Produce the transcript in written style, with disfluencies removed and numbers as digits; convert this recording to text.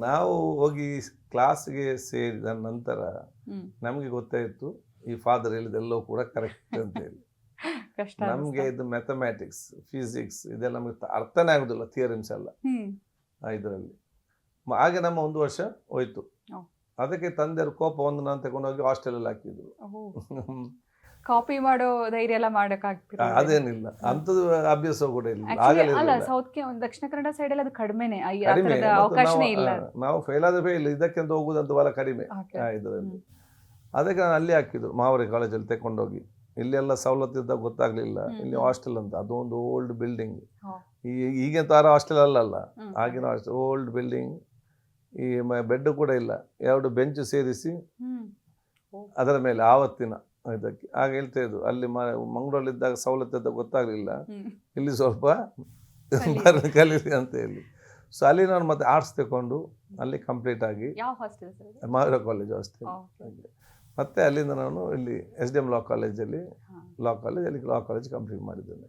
ನಾವು ಹೋಗಿ ಕ್ಲಾಸ್ಗೆ ಸೇರಿದ ನಂತರ ಹ್ಮ್. ನಮಗೆ ಗೊತ್ತಾಯಿತು ಈ ಫಾದರ್ ಹೇಳಿದೆಲ್ಲವೂ ಕೂಡ ಕರೆಕ್ಟ್ ಅಂತ ಹೇಳಿ. ಕಷ್ಟ ನಮಗೆ ಇದು ಮ್ಯಾಥಮ್ಯಾಟಿಕ್ಸ್ ಫಿಸಿಕ್ಸ್ ಇದೆಲ್ಲ ನಮಗೆ ಅರ್ಥನೇ ಆಗೋದಿಲ್ಲ, ಥಿಯರಿಮ್ಸ್ ಎಲ್ಲ ಇದರಲ್ಲಿ. ಹಾಗೆ ನಮ್ಮ 1 ವರ್ಷ ಹೋಯ್ತು. ಓ. ಅದಕ್ಕೆ ತಂದೆಯವರು ಕೋಪ ಒಂದು ನಾನು ತಗೊಂಡೋಗಿ ಹಾಸ್ಟೆಲಲ್ಲಿ ಹಾಕಿದ್ರು. ಕಾಪಿ ಮಾಡೋ ಧೈರ್ಯ ಎಲ್ಲ ಮಾಡಕ್ ಆಗ್ತಿರೋ ಅದೇನಿಲ್ಲ, ಅಂಥದ್ದು ಅಭ್ಯಾಸ ಕೂಡ ಇಲ್ಲ, ಅಲ್ಲ ಆಗಲಿಲ್ಲ. ದಕ್ಷಿಣ ಕನ್ನಡ ಸೈಡ್ ಅಲ್ಲಿ ಅದು ಕಡಿಮೆನೆ ಕಡಿಮೆ, ಮತ್ತು ಅವಕಾಶನೇ ಇಲ್ಲ. ನಾವು ಫೇಲ್ ಆದ್ರೆ ಫೇಲ್, ಇದಕ್ಕೆಂತ ಹೋಗುದಂತ ಬಹಳ ಕಡಿಮೆ ಇದರಲ್ಲಿ. ಅದಕ್ಕೆ ನಾನು ಅಲ್ಲಿ ಹಾಕಿದ್ರು ಮಾವರಿ ಕಾಲೇಜಲ್ಲಿ ತಗೊಂಡೋಗಿ. ಇಲ್ಲೆಲ್ಲ ಸವಲತ್ತು ಇದ್ದಾಗ ಗೊತ್ತಾಗ್ಲಿಲ್ಲ, ಇಲ್ಲಿ ಹಾಸ್ಟೆಲ್ ಅಂತ, ಅದೊಂದು ಓಲ್ಡ್ ಬಿಲ್ಡಿಂಗ್. ಈಗಿನ ತರ ಹಾಸ್ಟೆಲ್ ಅಲ್ಲಲ್ಲ, ಆಗಿನ ಹಾಸ್ಟೆಲ್ ಓಲ್ಡ್ ಬಿಲ್ಡಿಂಗ್. ಈ ಬೆಡ್ ಕೂಡ ಇಲ್ಲ, 2 ಬೆಂಚ್ ಸೇರಿಸಿ ಅದರ ಮೇಲೆ ಆವತ್ತಿನ ಇದಕ್ಕೆ ಆಗ ಹೇಳ್ತಾ ಇದ್ರು. ಅಲ್ಲಿ ಮಂಗಳೂರಲ್ಲಿದ್ದಾಗ ಸವಲತ್ತು ಇದ್ದಾಗ ಗೊತ್ತಾಗ್ಲಿಲ್ಲ, ಇಲ್ಲಿ ಸ್ವಲ್ಪ ಕಲೀಲಿ ಅಂತ ಹೇಳಿ. ಸೊ ಅಲ್ಲಿ ನಾನು ಮತ್ತೆ ಆರ್ಟ್ಸ್ ತಗೊಂಡು ಅಲ್ಲಿ ಕಂಪ್ಲೀಟ್ ಆಗಿ ಮಾವಿರ ಕಾಲೇಜ್ ಹಾಸ್ಟೆಲ್. ಮತ್ತೆ ಅಲ್ಲಿಂದ ನಾನು ಇಲ್ಲಿ SDM ಲಾ ಕಾಲೇಜಲ್ಲಿ ಲಾ ಕಾಲೇಜ್ ಕಂಪ್ಲೀಟ್ ಮಾಡಿದ್ದೇನೆ.